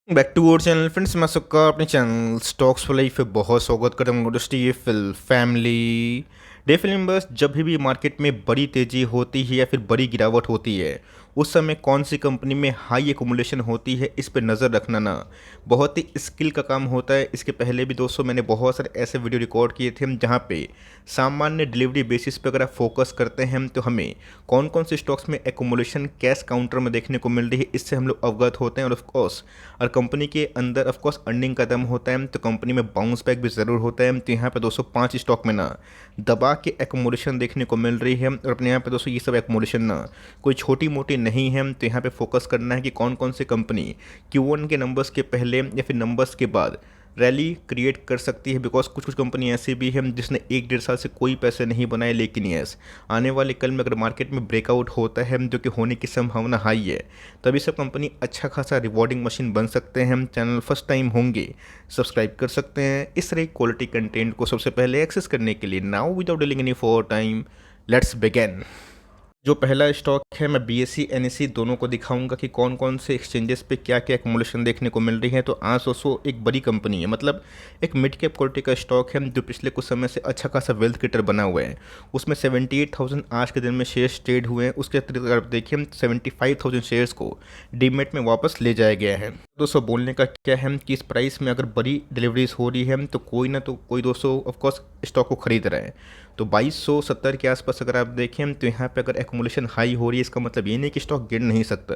Back to our channel friends, मैं सबका अपने चैनल स्टॉक्स फॉर लाइफ पे बहुत स्वागत करता हूँ। Industry fill family day film बस जब भी मार्केट में बड़ी तेज़ी होती है या फिर बड़ी गिरावट होती है, उस समय कौन सी कंपनी में हाई एकुमुलेशन होती है, इस पे नज़र रखना ना बहुत ही स्किल का काम होता है। इसके पहले भी दोस्तों मैंने बहुत सारे ऐसे वीडियो रिकॉर्ड किए थे जहाँ पे सामान्य डिलीवरी बेसिस पे अगर आप फोकस करते हैं तो हमें कौन कौन से स्टॉक्स में एकुमुलेशन कैश काउंटर में देखने को मिल रही है, इससे हम लोग अवगत होते हैं। और ऑफकोर्स और कंपनी के अंदर ऑफकोर्स अर्निंग का दम होता है तो कंपनी में बाउंस बैक भी ज़रूर होता है। तो यहाँ पे 205 स्टॉक में ना दबा के एकुमुलेशन देखने को मिल रही है। और अपने यहाँ पे दोस्तों ये सब एकुमुलेशन ना कोई छोटी मोटी नहीं है। तो यहाँ पे फोकस करना है कि कौन कौन सी कंपनी Q1 के नंबर्स के पहले या फिर नंबर्स के बाद रैली क्रिएट कर सकती है। बिकॉज कुछ कुछ कंपनी ऐसी भी है जिसने 1-1.5 साल से कोई पैसे नहीं बनाए, लेकिन यस आने वाले कल में अगर मार्केट में ब्रेकआउट होता है जो कि होने की संभावना हाई है, तभी सब कंपनी अच्छा खासा रिवॉर्डिंग मशीन बन सकते हैं। चैनल फर्स्ट टाइम होंगे सब्सक्राइब कर सकते हैं इस तरह क्वालिटी कंटेंट को सबसे पहले एक्सेस करने के लिए। Now without dealing any for time, let's begin. जो पहला स्टॉक है, मैं BSE NSE दोनों को दिखाऊंगा कि कौन कौन से एक्सचेंजेस पे क्या क्या एक्मुलेशन देखने को मिल रही है। तो आज दोस्तों एक बड़ी कंपनी है, मतलब एक मिड कैप क्वालिटी का स्टॉक है जो पिछले कुछ समय से अच्छा खासा वेल्थ क्रिएटर बना हुआ है। उसमें 78,000 आज के दिन में शेयर्स ट्रेड हुए हैं। उसके अतिरिक्त अगर आप देखिए 75,000 शेयर्स को डीमेट में वापस ले जाया गया है। दोस्तों बोलने का क्या है कि इस प्राइस में अगर बड़ी डिलीवरीज हो रही है तो कोई ना तो कोई दोस्तों ऑफकोर्स स्टॉक को खरीद रहा है। तो 2270 के आसपास अगर आप देखें तो यहाँ पे अगर एकुमुलेशन हाई हो रही है, इसका मतलब ये नहीं कि स्टॉक गिर नहीं सकता।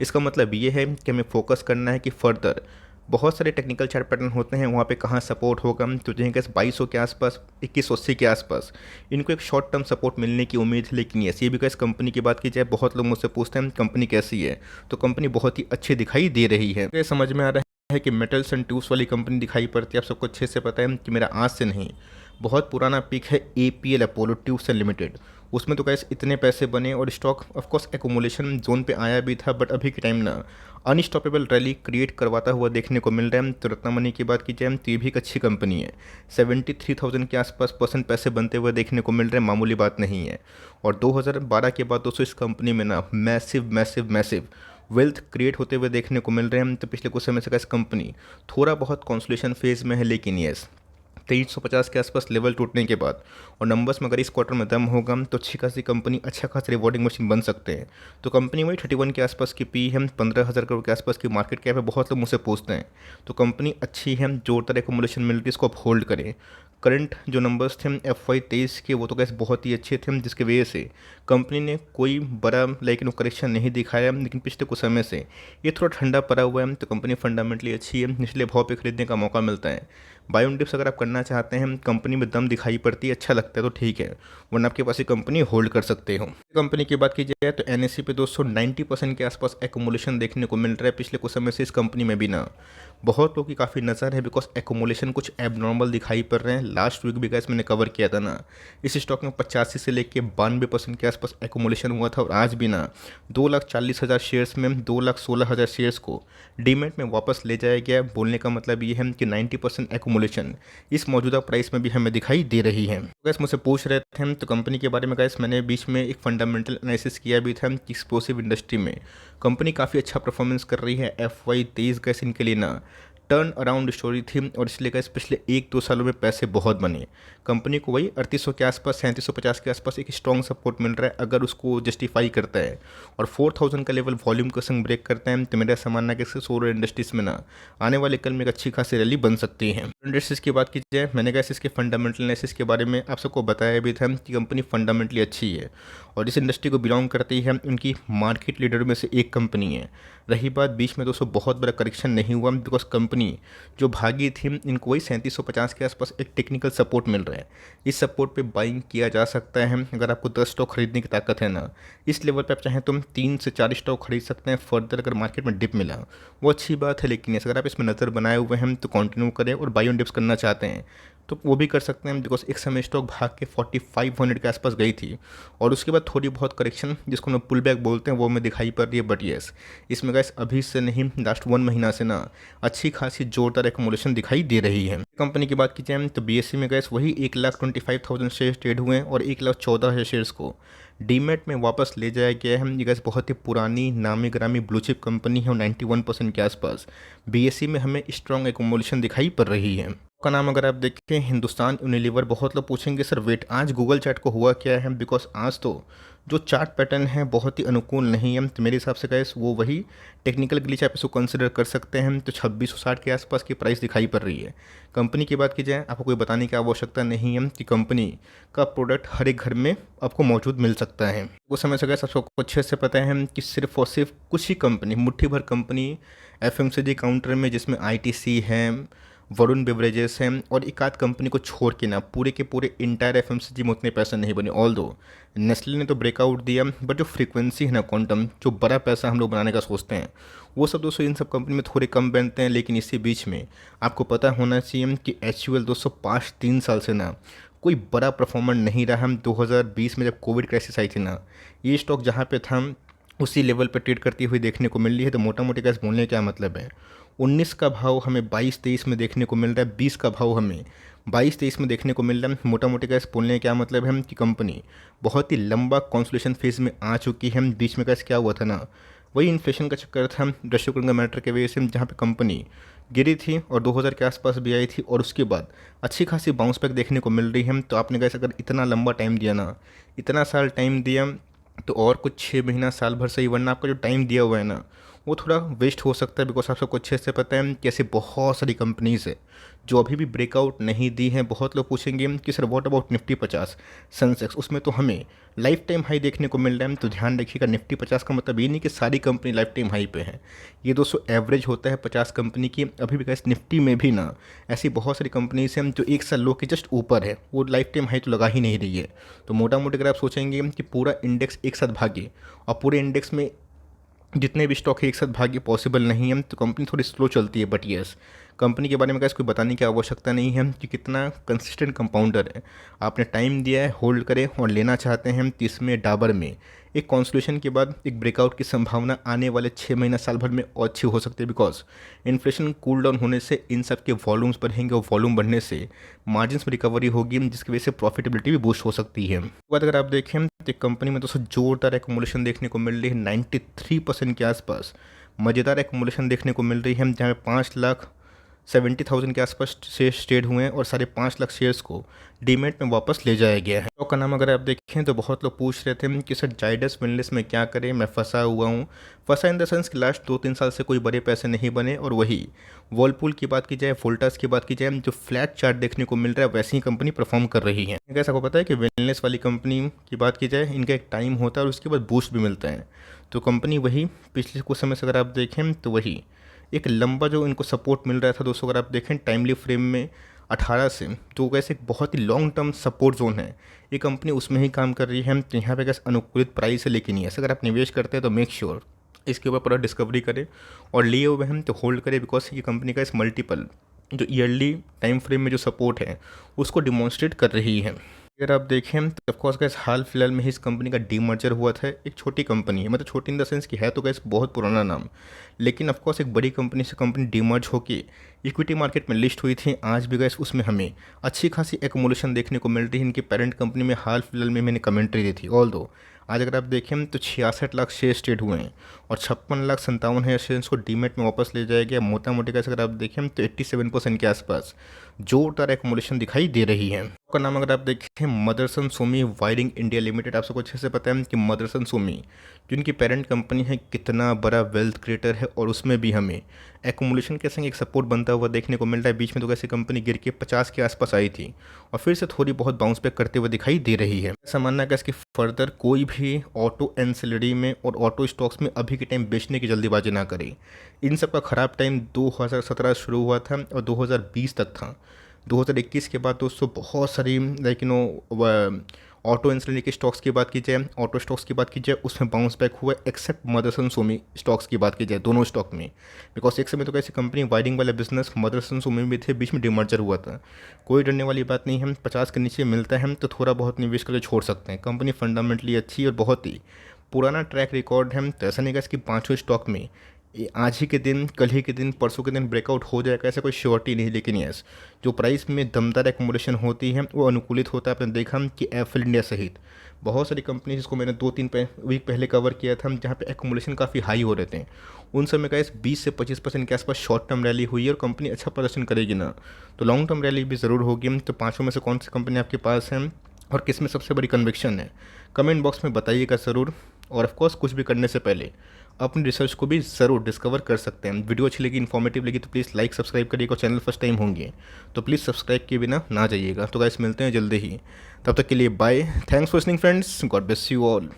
इसका मतलब ये है कि हमें फोकस करना है कि फर्दर बहुत सारे टेक्निकल चार्ट पैटर्न होते हैं, वहाँ पे कहाँ सपोर्ट होगा। तो जिनके 2200 के आसपास, 2180 के आसपास इनको एक शॉर्ट टर्म सपोर्ट मिलने की उम्मीद है। लेकिन ये भी इस कंपनी की बात की जाए, बहुत लोग मुझसे पूछते हैं कंपनी कैसी है, तो कंपनी बहुत ही अच्छी दिखाई दे रही है। ये समझ में आ रहा है कि मेटल्स एंड ट्यूब्स वाली कंपनी दिखाई पड़ती है। आप सबको अच्छे से पता है कि मेरा आज से नहीं बहुत पुराना पिक है APL Apollo tubes and limited. उसमें तो कैसे इतने पैसे बने और स्टॉक ऑफकोर्स एकुमुलेशन जोन पे आया भी था, बट अभी के टाइम ना अनस्टॉपेबल रैली क्रिएट करवाता हुआ देखने को मिल रहा है। तो रत्नमणि की बात की जाए तो ये भी एक अच्छी कंपनी है। 73,000 के आसपास परसेंट पैसे बनते हुए देखने को मिल रहे हैं, मामूली बात नहीं है। और 2012 के बाद दोस्तों इस कंपनी में ना massive massive massive wealth create होते हुए देखने को मिल रहे हैं। तो पिछले कुछ समय से इस कंपनी थोड़ा बहुत कॉन्सोलेशन फेज में है, लेकिन यस 2350 के आसपास लेवल टूटने के बाद और नंबर्स में अगर इस क्वार्टर में दम होगा तो अच्छी खासी कंपनी अच्छा खासा रिवॉर्डिंग मशीन बन सकते हैं। तो कंपनी वही 31 के आसपास की पी है, 15,000 करोड़ के आसपास की मार्केट कैप है। बहुत लोग मुझसे पूछते हैं तो कंपनी अच्छी है, जोरदार एकुमुलेशन मिल रही है, इसको आप होल्ड करें। करंट जो नंबर्स थे FY23 के, वो तो कैसे बहुत ही अच्छे थे, जिसकी वजह से कंपनी ने कोई बड़ा लेकिन करेक्शन नहीं दिखाया। लेकिन पिछले कुछ समय से ये थोड़ा ठंडा पड़ा हुआ है, तो कंपनी फंडामेंटली अच्छी है, निचले भाव पे खरीदने का मौका मिलता है। बाय ऑन डिप्स अगर आप करना चाहते हैं, कंपनी में दम दिखाई पड़ती है, अच्छा लगता है तो ठीक है, वरना आपके पास ये कंपनी होल्ड कर सकते हो। कंपनी की बात की जाए तो NSE पे दोस्तों 90% के आसपास एकुमुलेशन देखने को मिल रहा है पिछले कुछ समय से इस कंपनी में भी ना बहुत लोगों की काफ़ी नज़र है, बिकॉज एकुमुलेशन कुछ एबनॉर्मल दिखाई पड़ रहे हैं। लास्ट वीक भी गैस मैंने कवर किया था ना, इस स्टॉक में 85 से लेके 92% के आसपास एकुमुलेशन हुआ था। और आज भी ना 2,40,000 शेयर्स में 2,16,000 शेयर्स को डीमेट में वापस ले जाया गया। बोलने का मतलब ये है कि 90% एकुमुलेशन इस मौजूदा प्राइस में भी हमें दिखाई दे रही है। गैस मुझसे पूछ रहे थे तो कंपनी के बारे में गैस मैंने बीच में एक फंडामेंटल एनालिसिस किया भी था कि एक्सप्लोसिव इंडस्ट्री में कंपनी काफ़ी अच्छा परफॉर्मेंस कर रही है। FY23 गैस इनके लिए ना टर्न अराउंड स्टोरी थी और इसलिए गैस पिछले 1-2 सालों में पैसे बहुत बने। कंपनी को वही 3800 के आसपास, 3750 के आसपास एक स्ट्रॉन्ग सपोर्ट मिल रहा है अगर उसको जस्टिफाई करता है और 4000 का लेवल वॉल्यूम का संग ब्रेक करता है। तो मेरा सामान्य कि सोलर इंडस्ट्रीज में ना आने वाले कल में एक अच्छी खासी रैली बन सकती है। इंडस्ट्रीज की बात की जाए, मैंने गैस इसके फंडामेंटल एनालिसिस के बारे में आप सबको बताया भी था कि कंपनी फंडामेंटली अच्छी है और इस इंडस्ट्री को बिलोंग करती है, उनकी मार्केट लीडर में से एक कंपनी है। रही बात बीच में दोस्तों बहुत बड़ा करेक्शन नहीं हुआ, बिकॉज कंपनी जो भागी थी इनको वही 3750 के आसपास एक टेक्निकल सपोर्ट मिल रहा है। इस सपोर्ट पे बाइंग किया जा सकता है। अगर आपको 10 स्टॉक खरीदने की ताकत है ना, इस लेवल पे आप चाहें तो 3 से 4 स्टॉक खरीद सकते हैं। फर्दर अगर मार्केट में डिप मिला वो अच्छी बात है, लेकिन अगर आप इसमें नज़र बनाए हुए हैं तो कंटिन्यू करें और बाई ऑन डिप्स करना चाहते हैं तो वो भी कर सकते हैं। बिकॉज एक समय स्टॉक भाग के 4500 के आसपास गई थी और उसके बाद थोड़ी बहुत करेक्शन जिसको हम पुल बैक बोलते हैं वो में दिखाई पड़ रही है। बट येस इसमें गैस अभी से नहीं, लास्ट 1 महीना से ना अच्छी खासी जोरदार एकुमुलेशन दिखाई दे रही है। कंपनी की बात की जाए तो BSE में गैस वही 1,25,000 शेयर ट्रेड हुए हैं और 1,14,000 शेयर्स को डीमैट में वापस ले जाया गया है। ये गैस बहुत ही पुरानी नामी गिरामी ब्लू चिप कंपनी है और 91% के आसपास बीएसई में हमें स्ट्रॉन्ग एकोमोलेशन दिखाई पड़ रही है। का नाम अगर आप देखें हिंदुस्तान यूनिलीवर। बहुत लोग पूछेंगे सर वेट आज गूगल चैट को हुआ क्या है, बिकॉज आज तो जो चार्ट पैटर्न है बहुत ही अनुकूल नहीं है। तो मेरे हिसाब से गैस वो वही टेक्निकल ग्लिच आप इसको कंसिडर कर सकते हैं। तो 2660 के आसपास की प्राइस दिखाई पड़ रही है। कंपनी की बात की जाए आपको कोई बताने की आवश्यकता नहीं है कि कंपनी का प्रोडक्ट हर एक घर में आपको मौजूद मिल सकता है। वो समय से गैस आपको अच्छे से पता है कि सिर्फ और सिर्फ कुछ ही कंपनी, मुट्ठी भर कंपनी एफएमसीजी काउंटर में, जिसमें आईटीसी है, वरुण बेवरेजेस हैं और एक आध कंपनी को छोड़ के ना पूरे के पूरे इंटायर एफएमसीजी में उतने पैसे नहीं बने। ऑल दो नेस्ले ने तो ब्रेकआउट दिया, बट जो फ्रीक्वेंसी है ना क्वांटम, जो बड़ा पैसा हम लोग बनाने का सोचते हैं, वो सब दोस्तों इन सब कंपनी में थोड़े कम बनते हैं। लेकिन इसी बीच में आपको पता होना चाहिए कि एचयूएल दोस्तों 5-3 साल से ना कोई बड़ा परफॉर्मर नहीं रहा। हम 2020 में जब कोविड क्राइसिस आई थी ना, ये स्टॉक जहाँ पे था उसी लेवल पर ट्रेड करती हुई देखने को मिल रही है। तो मोटा मोटी कैसे बोलने का मतलब है, 19 का भाव हमें 22-23 में देखने को मिल रहा है, 20 का भाव हमें 22-23 में देखने को मिल रहा है। मोटा मोटी कैसे बोलने का क्या मतलब है कि कंपनी बहुत ही लंबा कंसोलिडेशन फेज में आ चुकी है। बीच में कैसे क्या हुआ था ना, वही इन्फ्लेशन का चक्कर था रशिया यूक्रेन मैटर के वजह से, जहाँ पे कंपनी गिरी थी और 2000 के आसपास भी आई थी और उसके बाद अच्छी खासी बाउंस बैक देखने को मिल रही है। तो आपने कैसे अगर इतना लंबा टाइम दिया ना, इतना साल टाइम दिया, तो और कुछ 6 महीना साल भर सही, वरना आपका जो टाइम दिया हुआ है ना वो थोड़ा वेस्ट हो सकता है। बिकॉज आप सबको अच्छे से पता है कि ऐसी बहुत सारी कंपनीज है जो अभी भी ब्रेकआउट नहीं दी हैं। बहुत लोग पूछेंगे कि sir what about Nifty 50 Sensex, उसमें तो हमें लाइफ टाइम हाई देखने को मिल रहा है। तो ध्यान रखिएगा, निफ्टी 50 का मतलब ये नहीं कि सारी कंपनी लाइफ टाइम हाई पे है, ये दोस्तों एवरेज होता है 50 कंपनी की। अभी भी कैसे निफ्टी में भी ना ऐसी बहुत सारी कंपनीज हैं जो एक साल लो के जस्ट ऊपर है, वो लाइफ टाइम हाई तो लगा ही नहीं रही है। तो मोटा मोटी अगर आप सोचेंगे कि पूरा इंडेक्स एक साथ भागे और पूरे इंडेक्स में जितने भी स्टॉक है एक साथ भाग्य पॉसिबल नहीं है, तो कंपनी थोड़ी स्लो चलती है। बट यस, कंपनी के बारे में कैसे कोई बताने की आवश्यकता नहीं है कि कितना कंसिस्टेंट कंपाउंडर है। आपने टाइम दिया है, होल्ड करें और लेना चाहते हैं तो इसमें डाबर में एक कॉन्सोलेशन के बाद एक ब्रेकआउट की संभावना आने वाले 6 महीना साल भर में और अच्छी हो सकती है। बिकॉज इन्फ्लेशन कूल डाउन होने से इन सब के वॉल्यूम्स बढ़ेंगे और वॉल्यूम बढ़ने से मार्जिन्स में रिकवरी होगी, जिसकी वजह से प्रॉफिटेबिलिटी भी बूस्ट हो सकती है। उसके बाद अगर आप देखें तो कंपनी में दोस्तों जोरदार एकोमोलेशन देखने को मिल रही है, 93% के आसपास मज़ेदार एकोमोलेशन देखने को मिल रही है, जहाँ पे 5,70,000 के आसपास शेयर्स ट्रेड हुए हैं और 5.5 लाख शेयर्स को डीमेट में वापस ले जाया गया है। स्टॉक का नाम अगर आप देखें तो बहुत लोग पूछ रहे थे कि सर जाइडस विनलेस में क्या करें, मैं फंसा हुआ हूँ। फंसा इन द सेंस कि लास्ट 2-3 साल से कोई बड़े पैसे नहीं बने। और वही वर्लपूल की बात की जाए, वोल्टास की बात की जाए, जो फ्लैट चार्ट देखने को मिल रहा है वैसी ही कंपनी परफॉर्म कर रही है। कैसा आपको पता है कि विनलेस वाली कंपनी की बात की जाए, इनका एक टाइम होता है और उसके बाद बूस्ट भी मिलता है। तो कंपनी वही पिछले कुछ समय से अगर आप देखें तो वही एक लंबा जो इनको सपोर्ट मिल रहा था दोस्तों, अगर आप देखें टाइमली फ्रेम में 18 से, तो वैसे एक बहुत ही लॉन्ग टर्म सपोर्ट जोन है, ये कंपनी उसमें ही काम कर रही है। तो यहाँ पे कैसे अनुकूलित प्राइस है, लेकिन ऐसे अगर आप निवेश करते हैं तो मेक श्योर इसके ऊपर पूरा डिस्कवरी करें और लिए हुए हैं तो होल्ड करें। बिकॉज ये कंपनी का इस मल्टीपल जो ईयरली टाइम फ्रेम में जो सपोर्ट है उसको डिमॉन्स्ट्रेट कर रही है। अगर आप देखें तो ऑफकोर्स गैस हाल फिलहाल में ही इस कंपनी का डीमर्जर हुआ था। एक छोटी कंपनी है, मतलब छोटी इन द सेंस की है तो गैस बहुत पुराना नाम, लेकिन ऑफकोर्स एक बड़ी कंपनी से कंपनी डीमर्ज होकर इक्विटी मार्केट में लिस्ट हुई थी। आज भी गैस उसमें हमें अच्छी खासी एक्युमुलेशन देखने को मिल रही है। इनकी पेरेंट कंपनी में हाल फिलहाल में मैंने कमेंट्री दी थी। ऑल दो आज अगर आप देखें तो 66 लाख शेयर ट्रेड हुए हैं और 56,57,000 शेयर्स को डीमेट में वापस ले जाया गया। मोटा मोटी कैसे अगर आप देखें तो 87% के आसपास जोरदार एक्युमुलेशन दिखाई दे रही है। का नाम अगर आप देखें Motherson Sumi wiring India limited. आप सबको अच्छे से पता है कि मदरसन सोमी जो इनकी पेरेंट कंपनी है कितना बड़ा वेल्थ क्रिएटर है और उसमें भी हमें एक्युमुलेशन के संग एक सपोर्ट बनता हुआ देखने को मिल रहा है। बीच में तो कैसे कंपनी गिर के 50 के आसपास आई थी और फिर से थोड़ी बहुत बाउंस बैक करते हुए दिखाई दे रही है। ऐसा मानना है कि इसकी फर्दर कोई भी ऑटो एंसिलरी में और ऑटो स्टॉक्स में अभी के टाइम बेचने की जल्दीबाजी ना करे। इन सब का ख़राब टाइम 2017 शुरू हुआ था और 2020 तक था। 2021 के बाद दोस्तों बहुत सारी लाइक ऑटो इंसलिनी के स्टॉक्स की बात की जाए, ऑटो स्टॉक्स की बात की जाए, उसमें बाउंस बैक हुआ एक्सेप्ट मदरसन सोमी स्टॉक्स की बात की जाए, दोनों स्टॉक में। बिकॉज एक समय तो कैसी कंपनी वायरिंग वाला बिजनेस मदरसन सोमी में थे, बीच में डिमर्जर हुआ था। कोई डरने वाली बात नहीं है, 50 के नीचे मिलता है हम तो थोड़ा बहुत निवेश करके छोड़ सकते हैं। कंपनी फंडामेंटली अच्छी और बहुत ही पुराना ट्रैक रिकॉर्ड है। तो ऐसा नहीं कि इसकी 5 स्टॉक में ये आज ही के दिन, कल ही के दिन, परसों के दिन ब्रेकआउट हो जाएगा ऐसा कोई श्योरिटी नहीं, लेकिन यस जो प्राइस में दमदार एकोमोडेशन होती है वो अनुकूलित होता है। आपने देखा कि एफिल इंडिया सहित बहुत सारी कंपनी जिसको मैंने 2-3 वीक पहले कवर किया था, जहाँ पे एकोमोडेशन काफ़ी हाई हो रहे थे, उन समय का इस 20 से 25% के आसपास शॉर्ट टर्म रैली हुई है और कंपनी अच्छा प्रदर्शन करेगी ना, तो लॉन्ग टर्म रैली भी ज़रूर होगी। तो पाँचों में से कौन सी कंपनी आपके पास है और किस में सबसे बड़ी कन्विक्शन है, कमेंट बॉक्स में बताइएगा ज़रूर। और ऑफ कोर्स कुछ भी करने से पहले अपनी रिसर्च को भी ज़रूर डिस्कवर कर सकते हैं। वीडियो अच्छी लगी, इन्फॉर्मेटिव लगी तो प्लीज़ लाइक सब्सक्राइब करिएगा, और चैनल फर्स्ट टाइम होंगे तो प्लीज़ सब्सक्राइब किए बिना ना जाइएगा। तो गाइस मिलते हैं जल्दी ही, तब तक के लिए bye, thanks for listening friends, God bless you all.